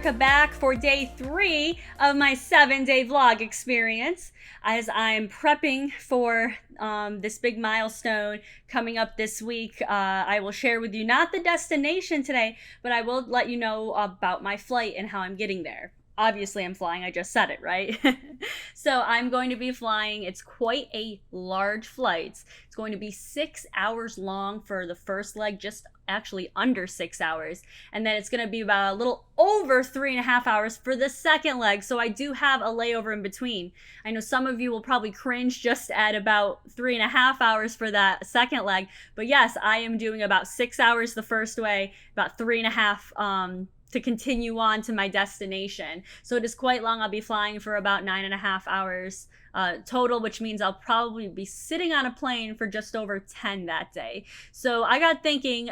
America back for day 3 of my 7-day vlog experience as I'm prepping for this big milestone coming up this week. I will share with you not the destination today, but I will let you know about my flight and how I'm getting there. Obviously I'm flying, I just said it, right? So I'm going to be flying. It's quite a large flight. It's going to be 6 hours long for the first leg, just actually under 6 hours. And then it's going to be about a little over 3.5 hours for the second leg. So I do have a layover in between. I know some of you will probably cringe just at about 3.5 hours for that second leg. But yes, I am doing about 6 hours the first way, about 3.5 to continue on to my destination. So it is quite long. I'll be flying for about 9.5 hours total, which means I'll probably be sitting on a plane for just over 10 that day. So I got thinking,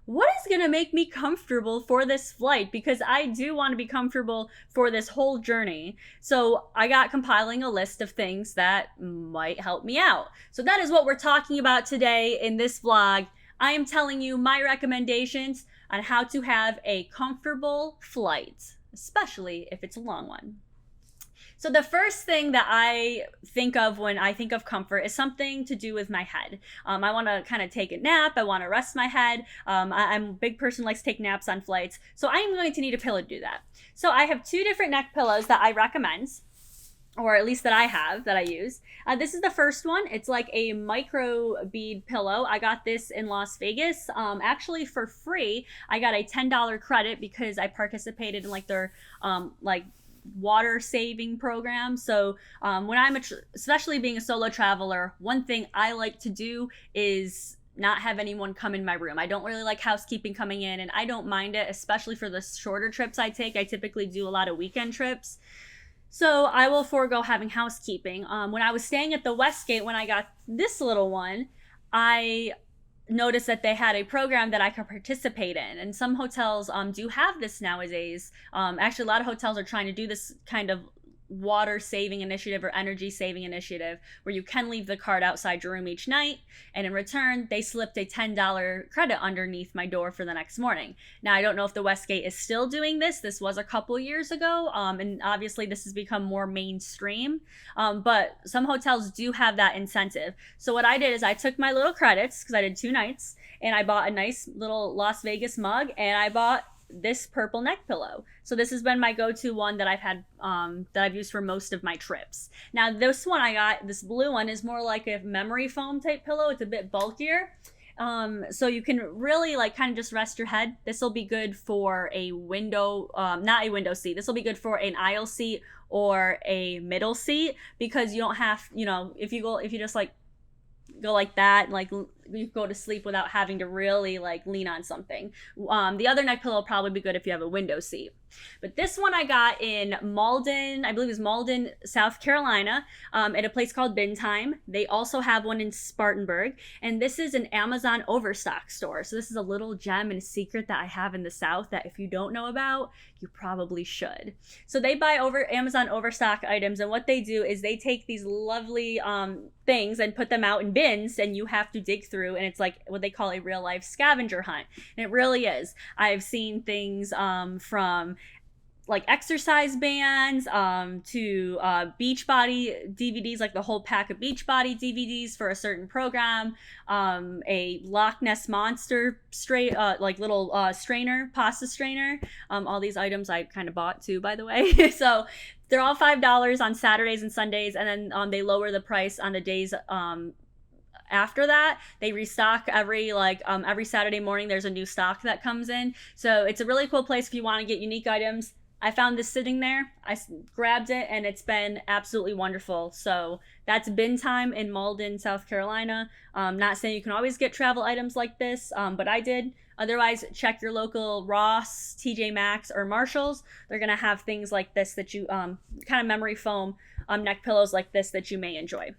what is gonna make me comfortable for this flight? Because I do want to be comfortable for this whole journey. So I got compiling a list of things that might help me out. So that is what we're talking about today in this vlog. I am telling you my recommendations on how to have a comfortable flight, especially if it's a long one. So the first thing that I think of when I think of comfort is something to do with my head. I want to kind of take a nap. I want to rest my head. I'm a big person who likes to take naps on flights. So I'm going to need a pillow to do that. So I have 2 different neck pillows that I recommend, or at least that I use. This is the first one. It's like a micro bead pillow. I got this in Las Vegas, actually for free. I got a $10 credit because I participated in like their water saving program. So when I'm especially being a solo traveler, one thing I like to do is not have anyone come in my room. I don't really like housekeeping coming in, and I don't mind it, especially for the shorter trips I take. I typically do a lot of weekend trips. So I will forego having housekeeping. When I was staying at the Westgate, when I got this little one, I noticed that they had a program that I could participate in. And some hotels do have this nowadays. Actually, a lot of hotels are trying to do this kind of water saving initiative or energy saving initiative where you can leave the card outside your room each night, and in return they slipped a $10 credit underneath my door for the next morning. Now I don't know if the Westgate is still doing this. This was a couple years ago, and obviously this has become more mainstream, but some hotels do have that incentive. So what I did is I took my little credits, because I did 2 nights, and I bought a nice little Las Vegas mug, and I bought this purple neck pillow. So this has been my go-to one that I've had, that I've used for most of my trips. Now this one I got, this blue one, is more like a memory foam type pillow. It's a bit bulkier. So you can really like kind of just rest your head. This will be good for a window, not a window seat. This will be good for an aisle seat or a middle seat, because you don't have, if you just like go like that, like you go to sleep without having to really like lean on something. The other neck pillow will probably be good if you have a window seat. But this one I got in Malden, I believe it was Malden, South Carolina, at a place called Bin Time. They also have one in Spartanburg, and this is an Amazon overstock store. So this is a little gem and secret that I have in the South that if you don't know about, you probably should. So they buy Amazon overstock items, and what they do is they take these lovely things and put them out in bins, and you have to dig through, and it's like what they call a real life scavenger hunt. And it really is. I've seen things from like exercise bands to Beachbody DVDs, like the whole pack of Beachbody DVDs for a certain program, a Loch Ness Monster little pasta strainer. All these items I kind of bought too, by the way. So they're all $5 on Saturdays and Sundays, and then they lower the price on the days after that. They restock every Saturday morning. There's a new stock that comes in. So it's a really cool place if you want to get unique items. I found this sitting there. I grabbed it, and it's been absolutely wonderful. So that's Bin Time in Malden, South Carolina. Not saying you can always get travel items like this, but I did. Otherwise, check your local Ross, TJ Maxx, or Marshalls. They're going to have things like this that you, kind of memory foam neck pillows like this that you may enjoy.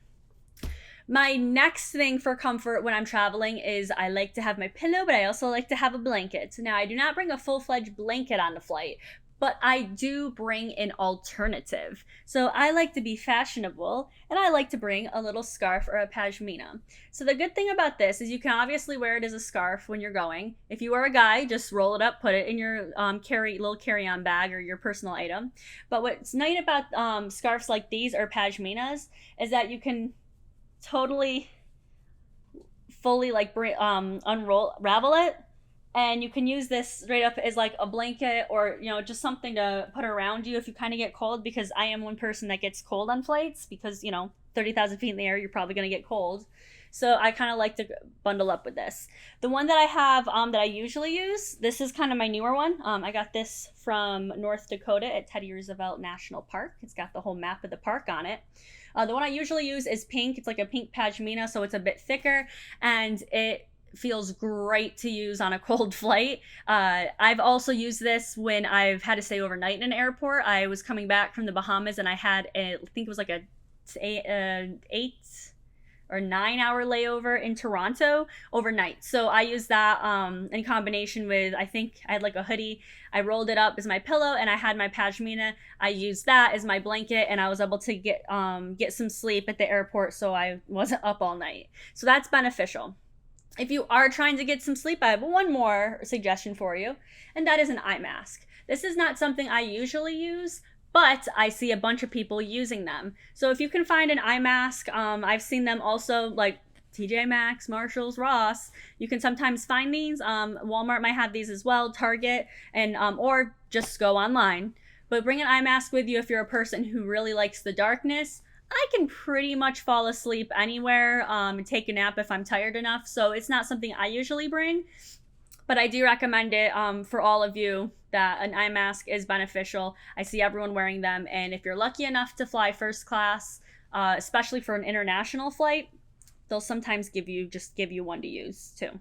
My next thing for comfort when I'm traveling is I like to have my pillow, but I also like to have a blanket. Now, I do not bring a full-fledged blanket on the flight, but I do bring an alternative. So I like to be fashionable, and I like to bring a little scarf or a pashmina. So the good thing about this is you can obviously wear it as a scarf when you're going. If you are a guy, just roll it up, put it in your little carry-on bag or your personal item. But what's nice about scarves like these or pashminas is that you can totally fully like unravel it, and you can use this straight up as like a blanket or just something to put around you if you kind of get cold, because I am one person that gets cold on flights because 30,000 feet in the air, you're probably going to get cold. So I kind of like to bundle up with this. The one that I have that I usually use, this is kind of my newer one. I got this from North Dakota at Teddy Roosevelt National Park. It's got the whole map of the park on it. The one I usually use is pink. It's like a pink pashmina, so it's a bit thicker, and it feels great to use on a cold flight. I've also used this when I've had to stay overnight in an airport. I was coming back from the Bahamas, and I had I think it was like a 8 or 9 hour layover in Toronto overnight. So I used that in combination with, I think I had like a hoodie. I rolled it up as my pillow, and I had my pashmina. I used that as my blanket, and I was able to get some sleep at the airport, so I wasn't up all night. So that's beneficial. If you are trying to get some sleep, I have one more suggestion for you, and that is an eye mask. This is not something I usually use, but I see a bunch of people using them. So if you can find an eye mask, I've seen them also like TJ Maxx, Marshalls, Ross. You can sometimes find these. Walmart might have these as well, Target, and or just go online. But bring an eye mask with you if you're a person who really likes the darkness. I can pretty much fall asleep anywhere and take a nap if I'm tired enough. So it's not something I usually bring, but I do recommend it for all of you, that an eye mask is beneficial. I see everyone wearing them, and if you're lucky enough to fly first class, especially for an international flight, they'll sometimes give you one to use too.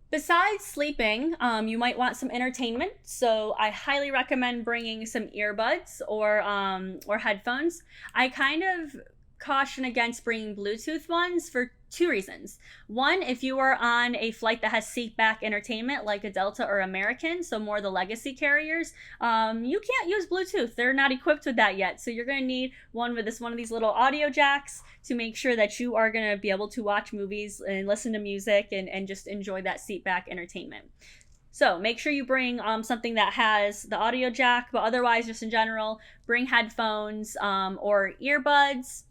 Besides sleeping, you might want some entertainment, so I highly recommend bringing some earbuds or headphones. I kind of caution against bringing Bluetooth ones for two reasons. One, if you are on a flight that has seat back entertainment like a Delta or American, so more the legacy carriers, you can't use Bluetooth. They're not equipped with that yet. So you're going to need one of these little audio jacks to make sure that you are going to be able to watch movies and listen to music and just enjoy that seat back entertainment. So make sure you bring something that has the audio jack, but otherwise, just in general, bring headphones or earbuds.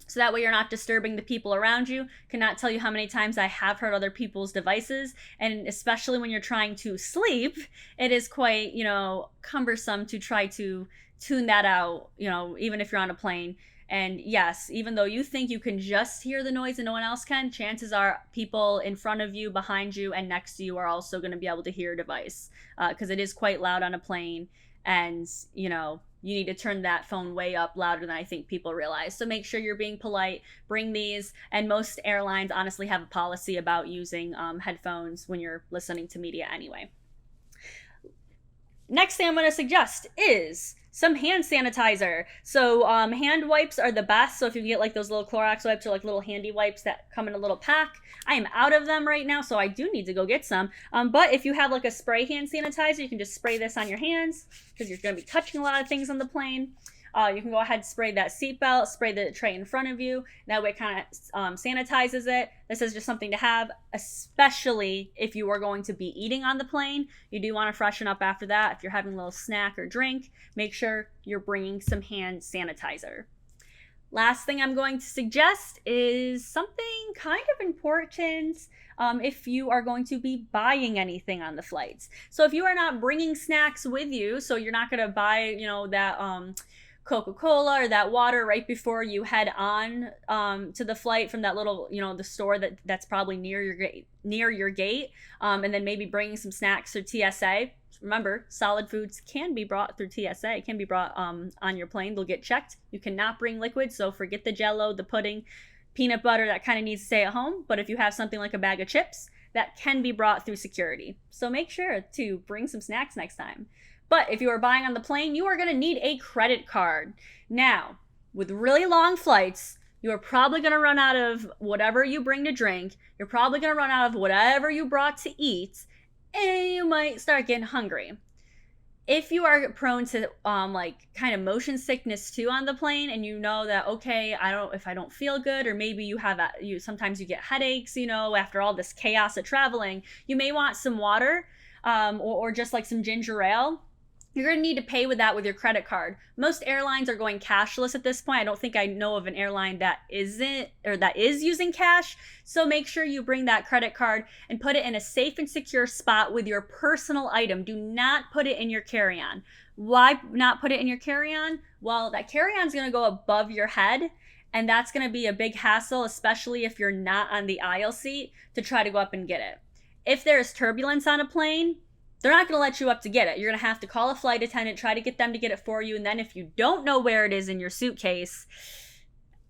So that way you're not disturbing the people around you. Cannot tell you how many times I have heard other people's devices, and especially when you're trying to sleep, it is quite, cumbersome to try to tune that out, even if you're on a plane. And yes, even though you think you can just hear the noise and no one else can, chances are people in front of you, behind you, and next to you are also going to be able to hear your device, because it is quite loud on a plane, and, you need to turn that phone way up louder than I think people realize. So make sure you're being polite, bring these, and most airlines honestly have a policy about using headphones when you're listening to media anyway. Next thing I'm going to suggest is some hand sanitizer. So hand wipes are the best. So if you can get like those little Clorox wipes or like little handy wipes that come in a little pack. I am out of them right now, so I do need to go get some. But if you have like a spray hand sanitizer, you can just spray this on your hands because you're going to be touching a lot of things on the plane. You can go ahead and spray that seatbelt, spray the tray in front of you. That way it kind of sanitizes it. This is just something to have, especially if you are going to be eating on the plane. You do want to freshen up after that. If you're having a little snack or drink, make sure you're bringing some hand sanitizer. Last thing I'm going to suggest is something kind of important if you are going to be buying anything on the flights. So if you are not bringing snacks with you, so you're not going to buy, that Coca-Cola or that water right before you head on to the flight from that little, the store that's probably near your gate, and then maybe bringing some snacks through TSA. Remember, solid foods can be brought through TSA. It can be brought on your plane. They'll get checked. You cannot bring liquids, so forget the Jell-O, the pudding, peanut butter. That kind of needs to stay at home. But if you have something like a bag of chips, that can be brought through security. So make sure to bring some snacks next time. But if you are buying on the plane, you are going to need a credit card. Now, with really long flights, you are probably going to run out of whatever you bring to drink. You're probably going to run out of whatever you brought to eat. And you might start getting hungry. If you are prone to like kind of motion sickness too on the plane, and you know that, okay, if I don't feel good, or maybe you have you sometimes you get headaches, after all this chaos of traveling, you may want some water, or just like some ginger ale. You're going to need to pay with that with your credit card. Most airlines are going cashless at this point. I don't think I know of an airline that isn't, or that is using cash. So make sure you bring that credit card and put it in a safe and secure spot with your personal item. Do not put it in your carry-on. Why not put it in your carry-on? Well, that carry-on is going to go above your head, and that's going to be a big hassle, especially if you're not on the aisle seat, to try to go up and get it. If there's turbulence on a plane, they're not going to let you up to get it. You're going to have to call a flight attendant, try to get them to get it for you. And then if you don't know where it is in your suitcase,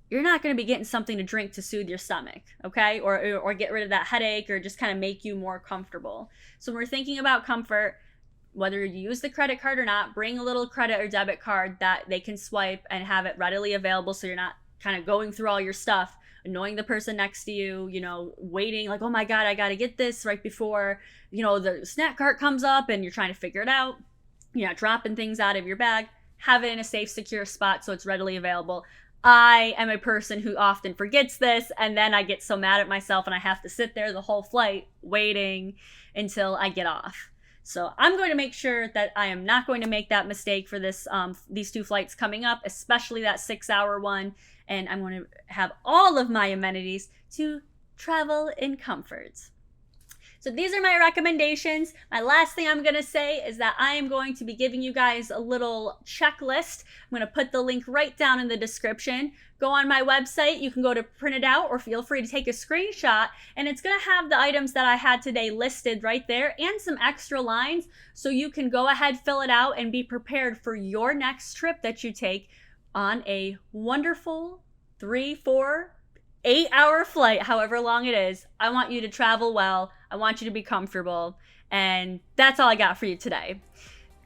you're not going to be getting something to drink to soothe your stomach, okay? Or get rid of that headache, or just kind of make you more comfortable. So when we're thinking about comfort, whether you use the credit card or not, bring a little credit or debit card that they can swipe and have it readily available, so you're not kind of going through all your stuff, annoying the person next to you, waiting like, oh my God, I got to get this right before, the snack cart comes up, and you're trying to figure it out. You're not dropping things out of your bag. Have it in a safe, secure spot so it's readily available. I am a person who often forgets this, and then I get so mad at myself, and I have to sit there the whole flight waiting until I get off. So I'm going to make sure that I am not going to make that mistake for these 2 flights coming up, especially that 6-hour one. And I'm going to have all of my amenities to travel in comfort. So these are my recommendations. My last thing I'm going to say is that I am going to be giving you guys a little checklist. I'm going to put the link right down in the description. Go on my website. You can go to print it out, or feel free to take a screenshot. And it's going to have the items that I had today listed right there, and some extra lines, so you can go ahead, fill it out, and be prepared for your next trip that you take on a wonderful 3, 4, 8-hour flight, however long it is. I want you to travel well. I want you to be comfortable. And that's all I got for you today.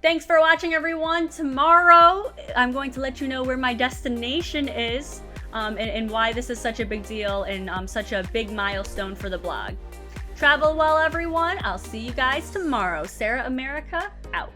Thanks for watching, everyone. Tomorrow, I'm going to let you know where my destination is, and why this is such a big deal, and such a big milestone for the blog. Travel well, everyone. I'll see you guys tomorrow. Sara America, out.